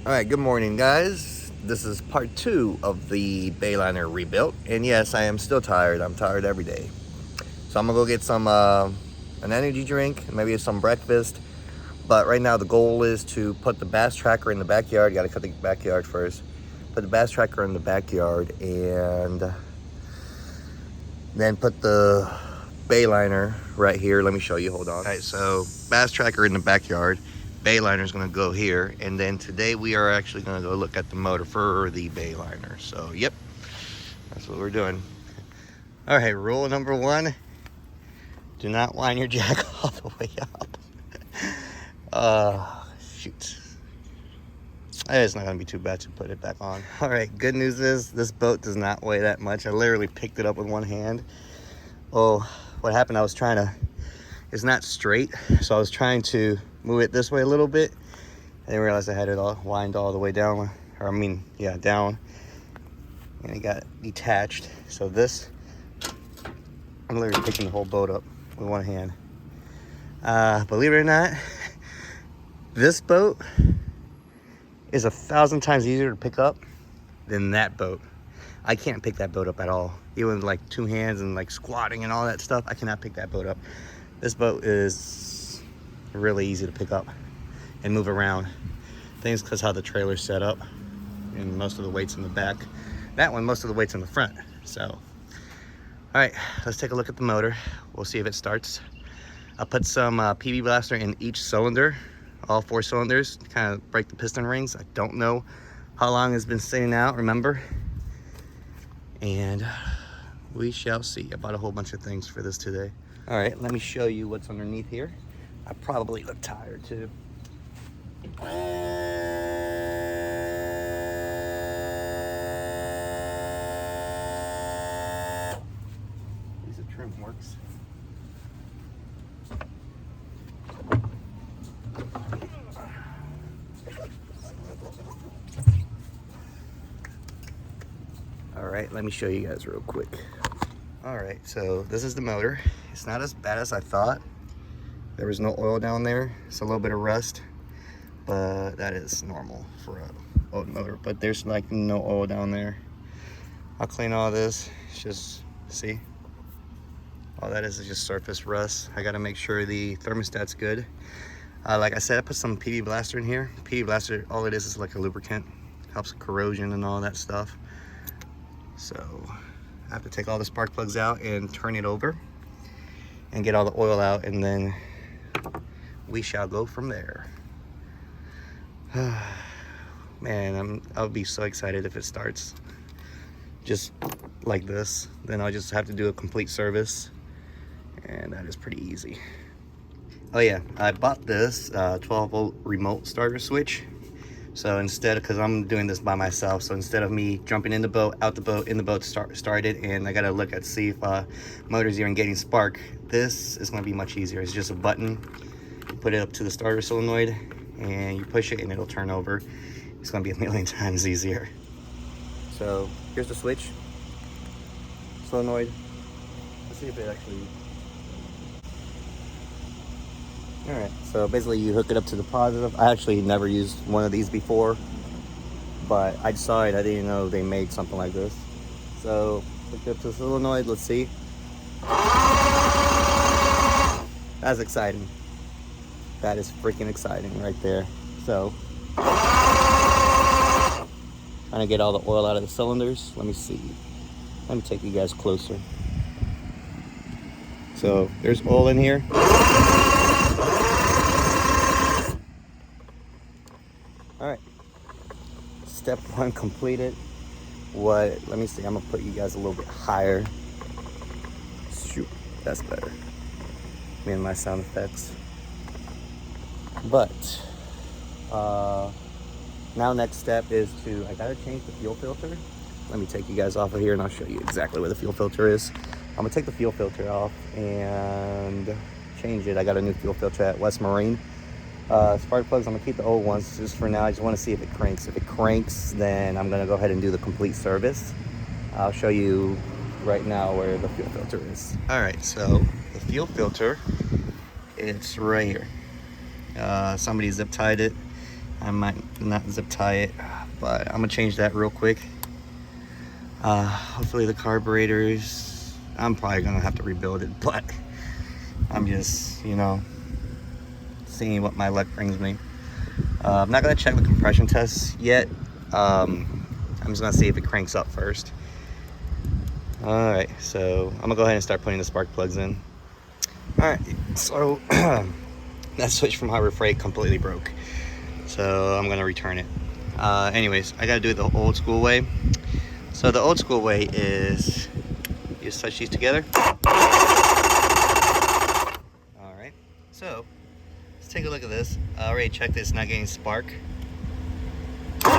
Alright, good morning guys. This is part 2 of the Bayliner rebuilt. And yes, I am still tired. I'm tired every day. So I'm gonna go get some an energy drink, maybe some breakfast. But right now the goal is to put the bass tracker in the backyard. You gotta cut the backyard first. Put the bass tracker in the backyard and then put the Bayliner right here. Let me show you, hold on. Alright, so bass tracker in the backyard. Bayliner is going to go here, and then today we are actually going to go look at the motor for the Bayliner. So yep, that's what we're doing. All right, rule number 1, do not wind your jack all the way up. Shoot, it's not going to be too bad to put it back on. All right, good news is this boat does not weigh that much. I literally picked it up with one hand. Oh, what happened, it's not straight, so I was trying to move it this way a little bit. I didn't realize I had it all wind all the way down, down, and it got detached. So this, I'm literally picking the whole boat up with one hand. Believe it or not, this boat is 1,000 times easier to pick up than that boat. I can't pick that boat up at all. Even with like 2 hands and like squatting and all that stuff, I cannot pick that boat up. This boat is really easy to pick up and move around. I think it's because how the trailer's set up and most of the weight's in the back. That one, most of the weight's in the front. So, all right, let's take a look at the motor. We'll see if it starts. I'll put some PB Blaster in each cylinder, all 4 cylinders, to kind of break the piston rings. I don't know how long it's been sitting out, remember? And we shall see. I bought a whole bunch of things for this today. All right, let me show you what's underneath here. I probably look tired too. Piece of trim works. All right, let me show you guys real quick. All right, so this is the motor. It's not as bad as I thought. There was no oil down there. It's a little bit of rust, but that is normal for a old motor. But there's like no oil down there. I'll clean all this. It's just, see? All that is just surface rust. I gotta make sure the thermostat's good. Like I said, I put some PB Blaster in here. PB Blaster, all it is like a lubricant. Helps with corrosion and all that stuff. So I have to take all the spark plugs out and turn it over and get all the oil out, and then we shall go from there. Man, I'll be so excited if it starts just like this. Then I'll just have to do a complete service, and that is pretty easy. Oh yeah, I bought this 12-volt remote starter switch. So instead, because I'm doing this by myself, so instead of me jumping in the boat, out the boat, in the boat to start it, and I gotta look at see if motor's even getting spark, this is gonna be much easier. It's just a button. You put it up to the starter solenoid, and you push it, and it'll turn over. It's gonna be a million times easier. So here's the switch, solenoid. Let's see if it actually. All right, so basically you hook it up to the positive. I actually never used one of these before, but I saw it, I didn't know they made something like this. So hook it up to the solenoid, let's see. That's exciting. That is freaking exciting right there. So, trying to get all the oil out of the cylinders. Let me see. Let me take you guys closer. So there's oil in here. All right, step 1 completed. Let me see, I'm gonna put you guys a little bit higher. Shoot, that's better. Me and my sound effects. But, now next step is I gotta change the fuel filter. Let me take you guys off of here and I'll show you exactly where the fuel filter is. I'm gonna take the fuel filter off and change it. I got a new fuel filter at West Marine. Spark plugs, I'm gonna keep the old ones just for now. I just want to see if it cranks. If it cranks, then I'm gonna go ahead and do the complete service. I'll show you right now where the fuel filter is. All right, so the fuel filter, it's right here. Somebody zip tied it. I might not zip tie it, but I'm gonna change that real quick. Hopefully the carburetors, I'm probably gonna have to rebuild it, but I'm just, you know, seeing what my luck brings me. I'm not gonna check the compression tests yet. I'm just gonna see if it cranks up first. All right, so I'm gonna go ahead and start putting the spark plugs in. All right, so that switch from Harbor Freight completely broke, so I'm gonna return it. Anyways, I gotta do it the old school way. So the old school way is you just touch these together. All right, so let's take a look at this. I already checked it's not getting spark. Let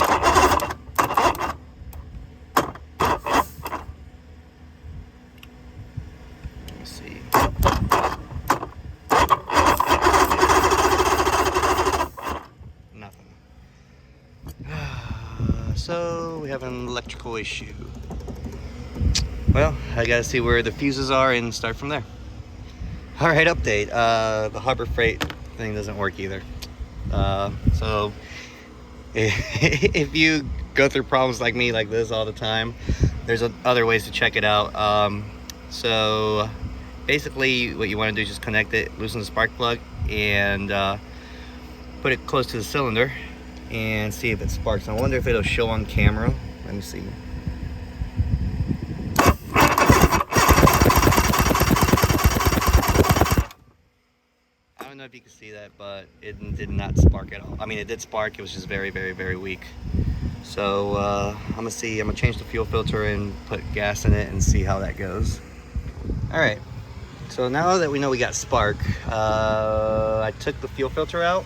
me see. Nothing. So we have an electrical issue. Well, I gotta see where the fuses are and start from there. All right, update. The Harbor Freight thing doesn't work either. So if you go through problems like me like this all the time, there's other ways to check it out. So basically what you want to do is just connect it, loosen the spark plug, and put it close to the cylinder and see if it sparks. I wonder if it'll show on camera. Let me see. I don't know if you can see that, but it did not spark at all. I mean, it did spark, it was just very, very, very weak. So I'm gonna change the fuel filter and put gas in it and see how that goes. All right, so now that we know we got spark, I took the fuel filter out,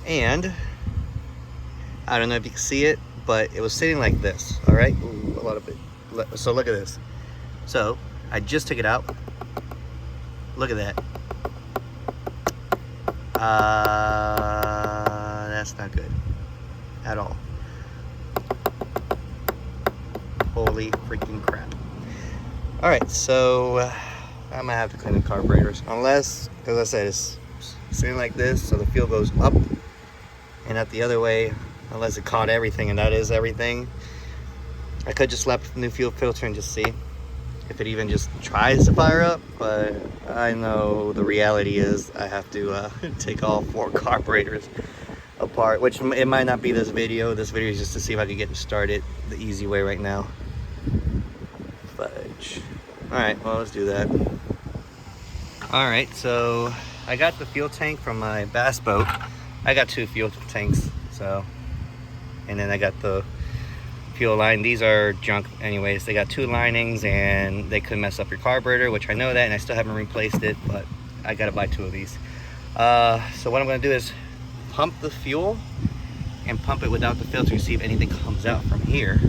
and I don't know if you can see it, but it was sitting like this. All right. Ooh, a lot of it. So look at this. So I just took it out. Look at that. That's not good at all. Holy freaking crap. All right, so I might have to clean the carburetors, unless, as I said, it's sitting like this, so the fuel goes up and not the other way, unless it caught everything, and that is everything. I could just slap a new fuel filter and just see if it even just tries to fire up, but I know the reality is I have to take all 4 carburetors apart, which it might not be this video. This video is just to see if I can get it started the easy way right now. Fudge. All right, well, let's do that. All right, so I got the fuel tank from my bass boat. I got 2 fuel tanks, so, and then I got the fuel line. These are junk anyways. They got 2 linings and they could mess up your carburetor, which I know that, and I still haven't replaced it, but I gotta buy 2 of these. So what I'm gonna do is pump the fuel and pump it without the filter and see if anything comes out from here.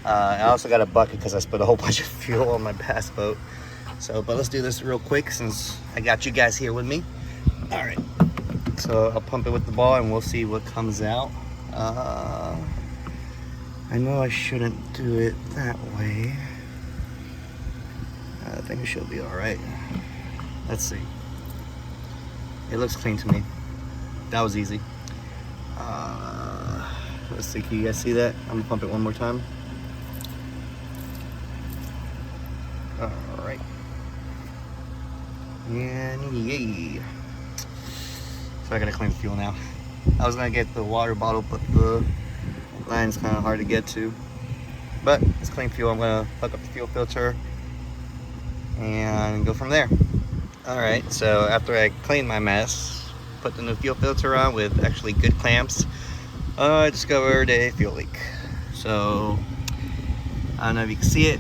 I also got a bucket because I spilled a whole bunch of fuel on my bass boat. So, but let's do this real quick since I got you guys here with me. All right, so I'll pump it with the ball and we'll see what comes out. I know I shouldn't do it that way. I think it should be all right. Let's see. It looks clean to me. That was easy. Let's see, can you guys see that? I'm gonna pump it one more time. All right. And yay. So I gotta clean the fuel now. I was gonna get the water bottle, but the line's kind of hard to get to. But it's clean fuel. I'm gonna hook up the fuel filter and go from there. All right, so after I cleaned my mess, put the new fuel filter on with actually good clamps, I discovered a fuel leak. So I don't know if you can see it.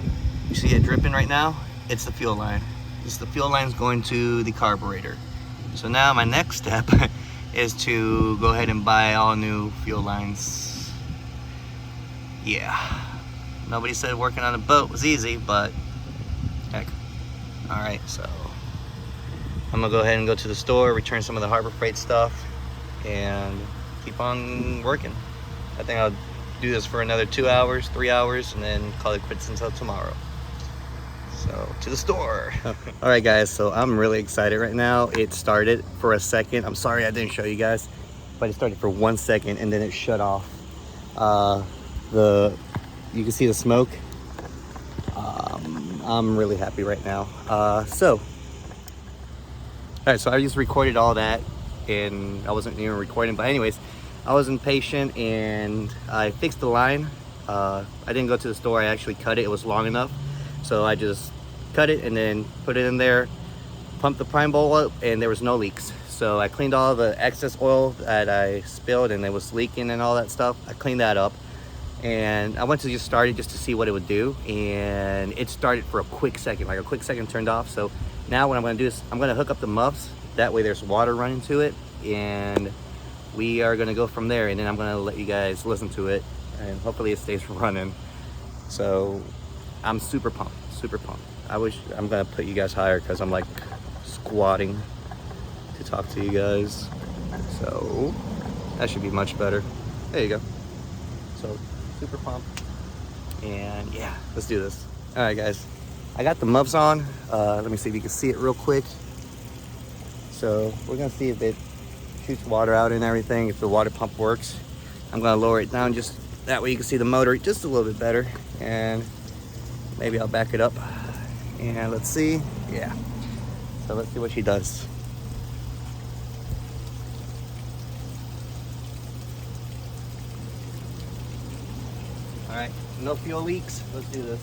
You see it dripping right now? It's the fuel line. The fuel line's going to the carburetor. So now my next step is to go ahead and buy all new fuel lines. Yeah, nobody said working on a boat was easy, but heck. All right, so I'm gonna go ahead and go to the store, return some of the Harbor Freight stuff, and keep on working. I think I'll do this for another 2 hours, 3 hours, and then call it quits until tomorrow. So, to the store. All right, guys, so I'm really excited right now. It started for a second. I'm sorry I didn't show you guys. but it started for 1 second and then it shut off. You can see the smoke. I'm really happy right now. All right, so I just recorded all that, and I wasn't even recording, but anyways, I was impatient and I fixed the line. I didn't go to the store, I actually cut it. It was long enough, so I just cut it and then put it in there, pumped the prime bowl up, and there was no leaks. So I cleaned all the excess oil that I spilled and it was leaking and all that stuff. I cleaned that up, and I went to just start it just to see what it would do, and it started for a quick second, like a quick second turned off. So now what I'm going to do is I'm going to hook up the muffs, that way there's water running to it, and we are going to go from there, and then I'm going to let you guys listen to it, and hopefully it stays running. So I'm super pumped, super pumped. I'm going to put you guys higher because I'm like squatting to talk to you guys, so that should be much better. There you go. So super pumped, and yeah, let's do this. All right, guys, I got the muffs on. Let me see if you can see it real quick. So we're gonna see if it shoots water out and everything, if the water pump works. I'm gonna lower it down just that way you can see the motor just a little bit better, and maybe I'll back it up, and let's see. Yeah, so let's see what she does. All right, no fuel leaks. Let's do this.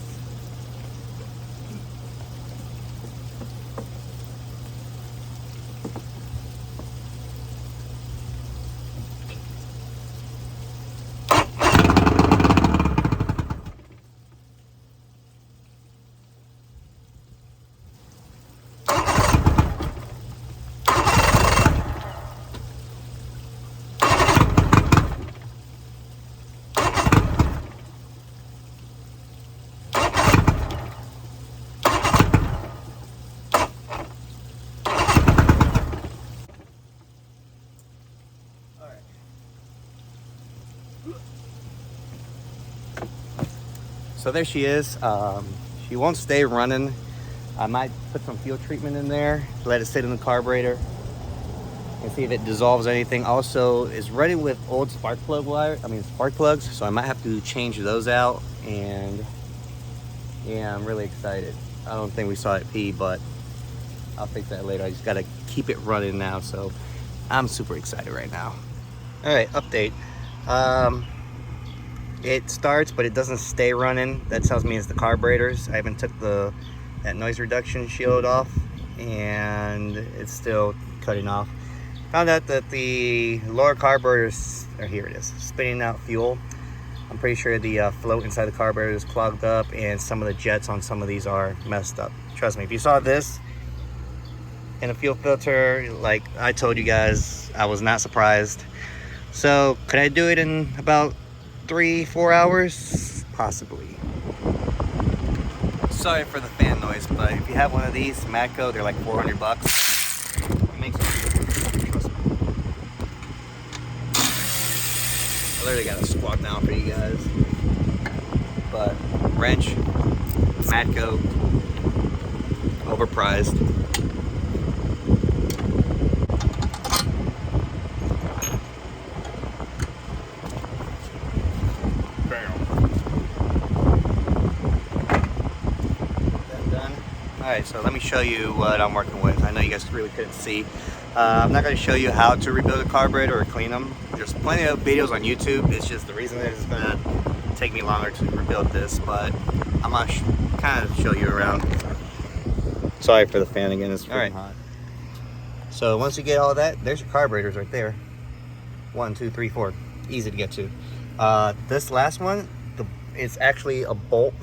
So there she is. She won't stay running. I might put some fuel treatment in there, let it sit in the carburetor, and see if it dissolves anything. Also, it's running with old spark plugs, so I might have to change those out. And yeah, I'm really excited. I don't think we saw it pee, but I'll fix that later. I just gotta keep it running now, so I'm super excited right now. All right, update. It starts, but it doesn't stay running. That tells me it's the carburetors. I haven't took that noise reduction shield off, and it's still cutting off. Found out that the lower carburetors, or here it is, spitting out fuel. I'm pretty sure the float inside the carburetor is clogged up, and some of the jets on some of these are messed up. Trust me, if you saw this in a fuel filter, like I told you guys, I was not surprised. So could I do it in about 3-4 hours? Possibly. Sorry for the fan noise, but if you have one of these, Matco, they're like $400. It makes sense. Trust me. I literally got to squat down for you guys. But wrench, Matco, overpriced. Alright, so let me show you what I'm working with. I know you guys really couldn't see. I'm not going to show you how to rebuild a carburetor or clean them. There's plenty of videos on YouTube. It's just the reason that it's going to take me longer to rebuild this, but I'm going to kind of show you around. Sorry for the fan again, it's freaking hot. So once you get all that, there's your carburetors right there. 1, 2, 3, 4. Easy to get to. This last one, it's actually a bolt.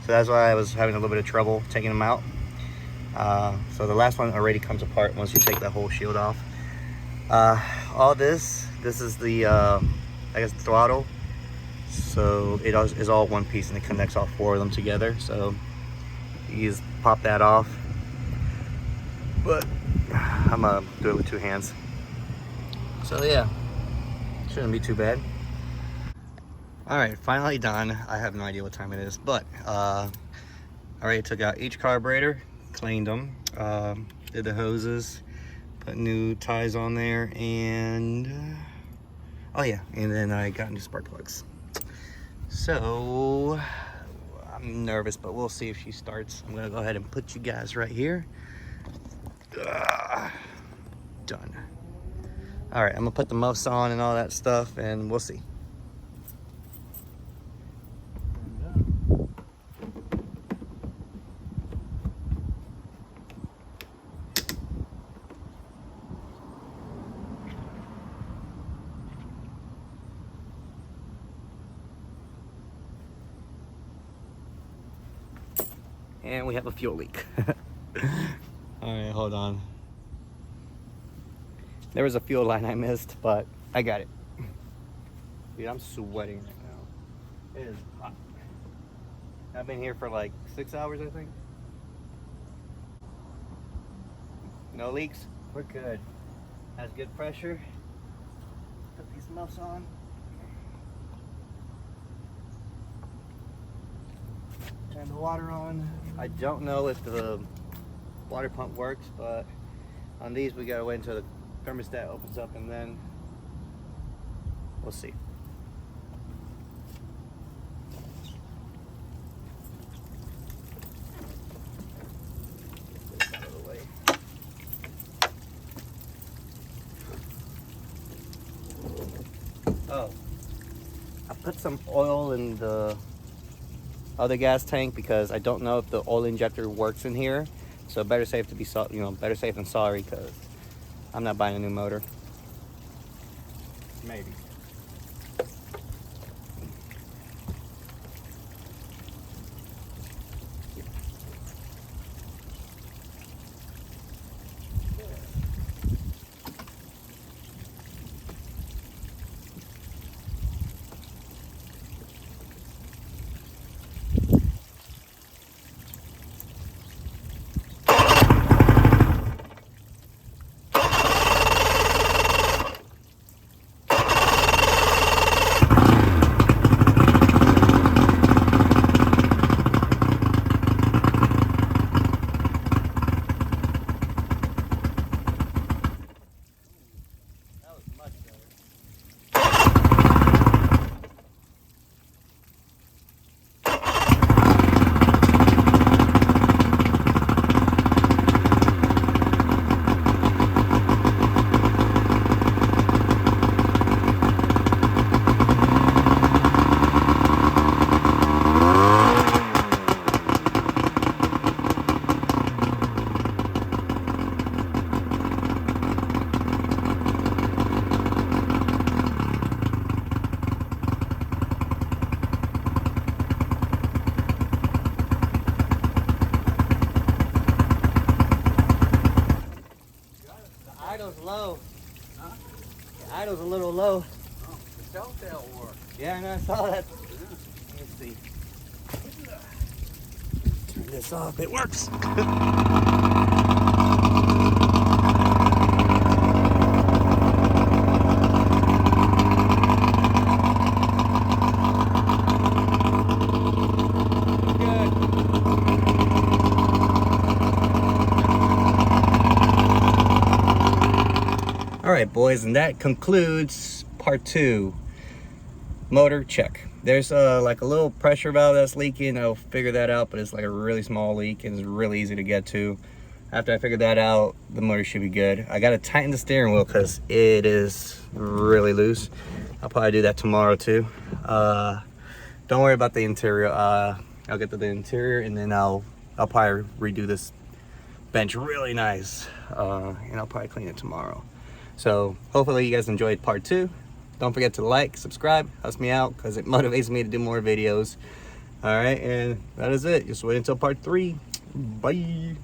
So that's why I was having a little bit of trouble taking them out. So the last one already comes apart once you take that whole shield off. All this is the, I guess, the throttle. So it is all one piece, and it connects all 4 of them together. So you just pop that off. But I'm gonna do it with 2 hands. So yeah, shouldn't be too bad. All right, finally done. I have no idea what time it is, but I already took out each carburetor, cleaned them, did the hoses, Put new ties on there, and oh yeah, and then I got new spark plugs. So I'm nervous, but we'll see if she starts. I'm gonna go ahead and put you guys right here. Done. All right, I'm gonna put the muffs on and all that stuff, and we'll see. And we have a fuel leak. All right, hold on. There was a fuel line I missed, but I got it. Dude, I'm sweating right now. It is hot. I've been here for like 6 hours, I think. No leaks, we're good. Has good pressure. Put these muffs on. Turn the water on. I don't know if the water pump works, but on these we gotta wait until the thermostat opens up, and then we'll see. Get this out of the way. Oh, I put some oil in the other gas tank because I don't know if the oil injector works in here. So better safe to be, better safe than sorry, because I'm not buying a new motor. Maybe. Low. Huh? The idle's a little low. Oh, the telltale work. Yeah, I know, I saw that. Yeah. Let me see. Turn this off. It works. All right, boys, and that concludes part 2. Motor check. There's like a little pressure valve that's leaking. I'll figure that out, but it's like a really small leak and it's really easy to get to. After I figure that out, the motor should be good. I gotta tighten the steering wheel because it is really loose. I'll probably do that tomorrow too. Don't worry about the interior. I'll get to the interior and then I'll probably redo this bench really nice, and I'll probably clean it tomorrow. So hopefully you guys enjoyed part 2. Don't forget to like, subscribe, helps me out because it motivates me to do more videos. All right, and that is it. Just wait until part 3. Bye.